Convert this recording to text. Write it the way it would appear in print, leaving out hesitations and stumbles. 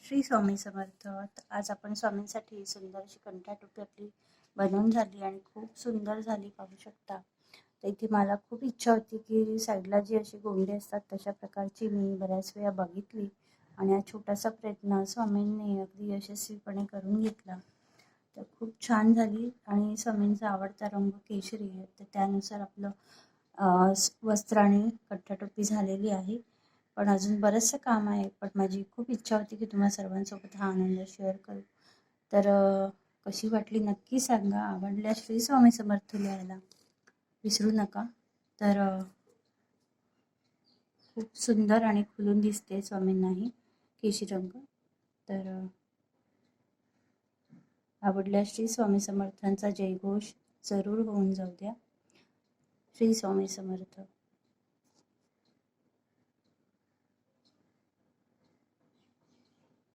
श्री स्वामी समर्थ. आज आपण स्वामींसाठी सुंदर अशी कंठा टोपी आपली बनवून झाली आणि खूप सुंदर झाली, पाहू शकता. तर इथे मला खूप इच्छा होती की साईडला जी अशी गोंडे असतात तशा प्रकारची मी बऱ्याच वेळा बघितली आणि हा छोटासा प्रयत्न स्वामींनी अगदी यशस्वीपणे करून घेतला. तर खूप छान झाली आणि स्वामींचा आवडता रंग केशरी आहे, तर त्यानुसार आपलं वस्त्र आणि कंठा टोपी झालेली आहे. पण अजून बरंचसं काम आहे, पण माझी खूप इच्छा होती की तुम्हा सर्वांसोबत हा आनंद शेअर करू. तर कशी वाटली नक्की सांगा. आवडल्यास श्री स्वामी समर्थ लिहायला विसरू नका. तर खूप सुंदर आणि खुलून दिसते स्वामींनाही केशरी रंग. तर आवडल्यास श्री स्वामी समर्थांचा जयघोष जरूर होऊन जाऊ द्या. श्री स्वामी समर्थ.